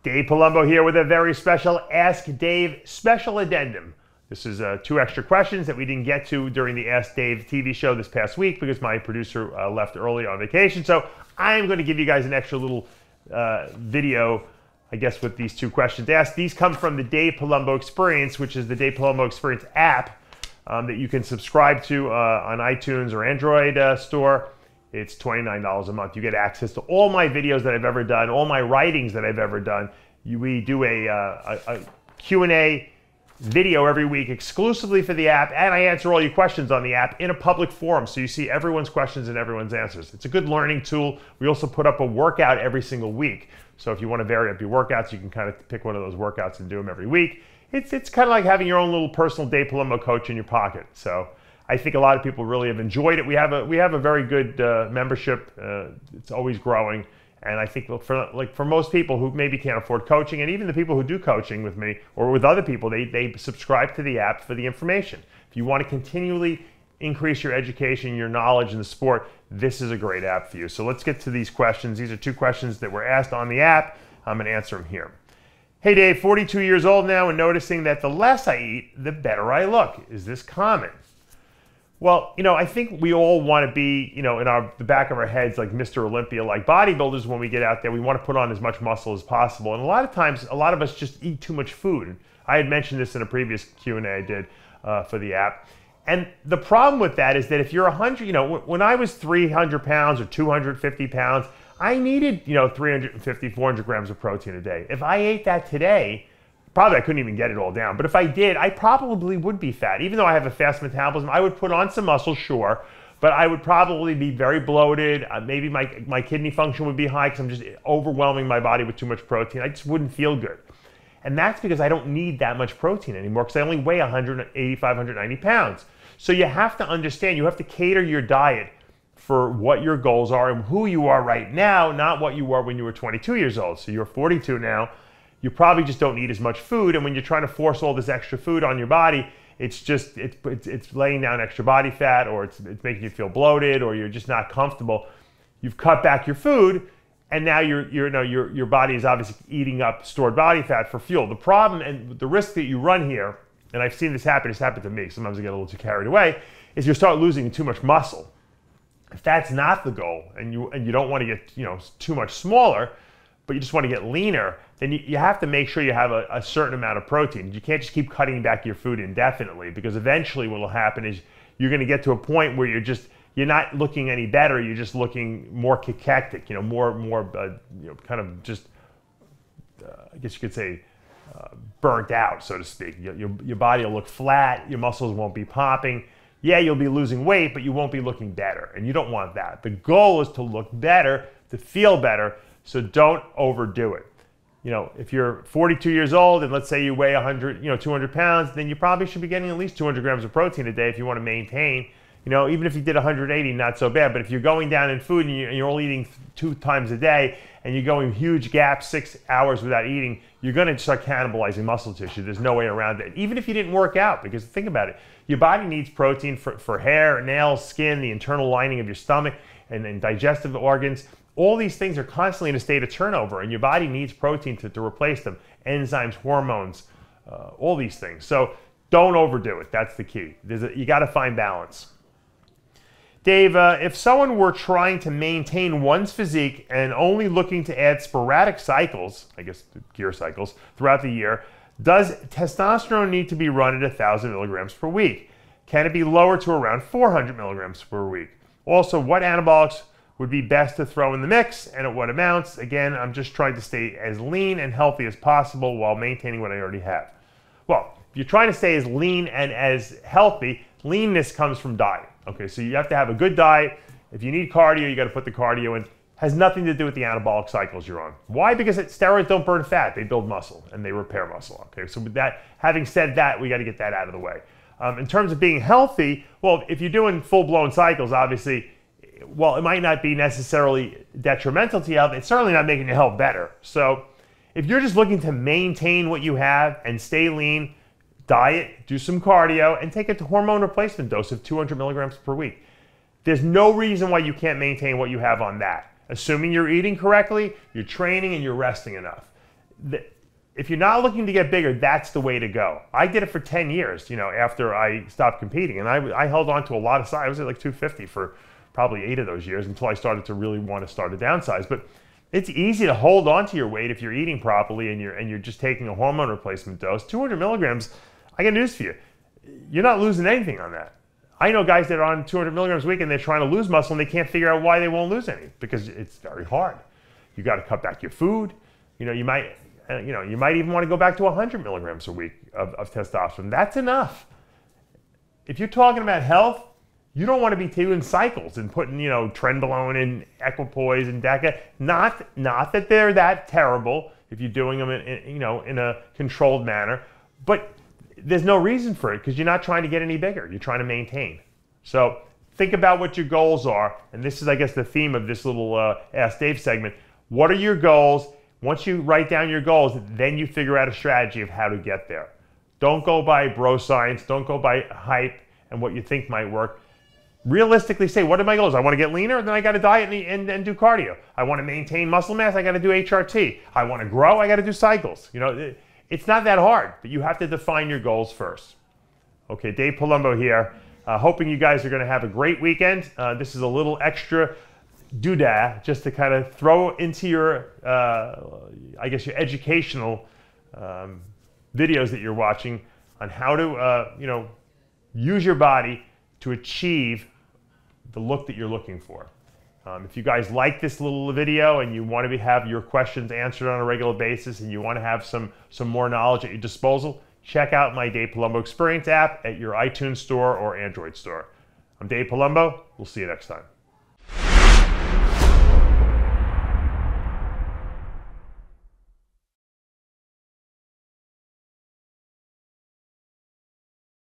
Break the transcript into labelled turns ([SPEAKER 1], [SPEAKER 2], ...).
[SPEAKER 1] Dave Palumbo here with a very special Ask Dave special addendum. This is 2 extra questions that we didn't get to during the Ask Dave TV show this past week because my producer left early on vacation. So I'm going to give you guys an extra little video, I guess, with these 2 questions asked. These come from the Dave Palumbo Experience, which is the Dave Palumbo Experience app that you can subscribe to on iTunes or Android store. It's $29 a month. You get access to all my videos that I've ever done, all my writings that I've ever done. We do a Q&A video every week exclusively for the app, and I answer all your questions on the app in a public forum, so you see everyone's questions and everyone's answers. It's a good learning tool. We also put up a workout every single week, so if you want to vary up your workouts, you can kind of pick one of those workouts and do them every week. It's kind of like having your own little personal Dave Palumbo coach in your pocket. So I think a lot of people really have enjoyed it. We have a very good membership. It's always growing, and I think for most people who maybe can't afford coaching, and even the people who do coaching with me or with other people, they subscribe to the app for the information. If you want to continually increase your education, your knowledge in the sport, this is a great app for you. So let's get to these questions. These are 2 questions that were asked on the app. I'm going to answer them here. Hey Dave, 42 years old now and noticing that the less I eat, the better I look. Is this common? Well, I think we all want to be, in the back of our heads like Mr. Olympia, like bodybuilders. When we get out there, we want to put on as much muscle as possible. And a lot of times, a lot of us just eat too much food. I had mentioned this in a previous Q&A I did for the app. And the problem with that is that if you're 100, when I was 300 pounds or 250 pounds, I needed, 350, 400 grams of protein a day. If I ate that today, probably I couldn't even get it all down. But if I did, I probably would be fat. Even though I have a fast metabolism, I would put on some muscle, sure, but I would probably be very bloated. Maybe my kidney function would be high because I'm just overwhelming my body with too much protein. I just wouldn't feel good. And that's because I don't need that much protein anymore because I only weigh 185, 190 pounds. So you have to understand, you have to cater your diet for what your goals are and who you are right now, not what you were when you were 22 years old. So you're 42 now. You probably just don't need as much food, and when you're trying to force all this extra food on your body, it's laying down extra body fat, or it's making you feel bloated, or you're just not comfortable. You've cut back your food, and now your body is obviously eating up stored body fat for fuel. The problem and the risk that you run here, and I've seen this happen, it's happened to me, sometimes I get a little too carried away, is you start losing too much muscle. If that's not the goal, and you don't want to get too much smaller, but you just want to get leaner, then you have to make sure you have a certain amount of protein. You can't just keep cutting back your food indefinitely, because eventually what will happen is you're going to get to a point where you're not looking any better. You're just looking more cachectic, more kind of just, I guess you could say, burnt out, so to speak. Your body will look flat. Your muscles won't be popping. Yeah, you'll be losing weight, but you won't be looking better, and you don't want that. The goal is to look better, to feel better, so don't overdo it. If you're 42 years old and let's say you weigh 200 pounds, then you probably should be getting at least 200 grams of protein a day if you want to maintain. Even if you did 180, not so bad. But if you're going down in food and you're only eating 2 times a day and you're going huge gaps, 6 hours without eating, you're going to start cannibalizing muscle tissue. There's no way around it. Even if you didn't work out, because think about it, your body needs protein for hair, nails, skin, the internal lining of your stomach, and digestive organs. All these things are constantly in a state of turnover, and your body needs protein to replace them. Enzymes, hormones, all these things. So don't overdo it. That's the key. You got to find balance. Dave, if someone were trying to maintain one's physique and only looking to add sporadic cycles, I guess gear cycles, throughout the year, does testosterone need to be run at 1,000 milligrams per week? Can it be lowered to around 400 milligrams per week? Also, what anabolics would be best to throw in the mix, and at what amounts? Again, I'm just trying to stay as lean and healthy as possible while maintaining what I already have. Well, if you're trying to stay as lean and as healthy, leanness comes from diet. Okay, so you have to have a good diet. If you need cardio, you got to put the cardio in. Has nothing to do with the anabolic cycles you're on. Why? Because steroids don't burn fat. They build muscle and they repair muscle. Okay, so with that, having said that, we got to get that out of the way. In terms of being healthy, well, if you're doing full-blown cycles, obviously, well, it might not be necessarily detrimental to your health. It's certainly not making your health better. So if you're just looking to maintain what you have and stay lean, diet, do some cardio, and take a hormone replacement dose of 200 milligrams per week. There's no reason why you can't maintain what you have on that. Assuming you're eating correctly, you're training, and you're resting enough. if you're not looking to get bigger, that's the way to go. I did it for 10 years, after I stopped competing, and I held on to a lot of size. I was at like 250 for probably 8 of those years until I started to really want to start to downsize. But it's easy to hold on to your weight if you're eating properly and you're just taking a hormone replacement dose. 200 milligrams, I got news for you. You're not losing anything on that. I know guys that are on 200 milligrams a week and they're trying to lose muscle and they can't figure out why they won't lose any, because it's very hard. You got to cut back your food. You might even want to go back to 100 milligrams a week of testosterone. That's enough. If you're talking about health, you don't want to be doing cycles and putting, trenbolone and equipoise and DECA. Not that they're that terrible if you're doing them in a controlled manner, but there's no reason for it because you're not trying to get any bigger. You're trying to maintain. So think about what your goals are, and this is, I guess, the theme of this little Ask Dave segment. What are your goals? Once you write down your goals, then you figure out a strategy of how to get there. Don't go by bro science. Don't go by hype and what you think might work. Realistically say, what are my goals? I want to get leaner, then I got to diet and do cardio. I want to maintain muscle mass, I got to do HRT. I want to grow, I got to do cycles. It's not that hard, but you have to define your goals first. Okay, Dave Palumbo here. Hoping you guys are going to have a great weekend. This is a little extra doodah just to kind of throw into your, I guess, your educational videos that you're watching on how to, use your body to achieve the look that you're looking for. If you guys like this little video and you want to have your questions answered on a regular basis and you want to have some more knowledge at your disposal, check out my Dave Palumbo Experience app at your iTunes store or Android store. I'm Dave Palumbo. We'll see you next time.